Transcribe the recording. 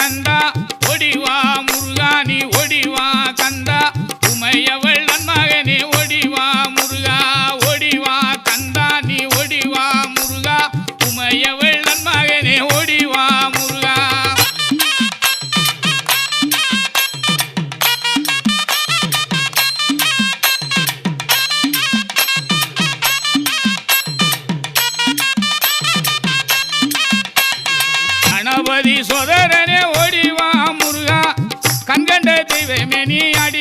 கந்தா ஒடிவா முருகா நீ ஒடிவா கந்தா உமையவள் நன்மகனே ஒடிவா முருகா ஒடிவா கந்தா நீ ஒடிவா முருகா உமையவள் நன்மகனே ஒடிவா முருகா கணபதி சோதரனே ஓடிவா முருகா கண்கண்ட தெய்வமே நீ அடி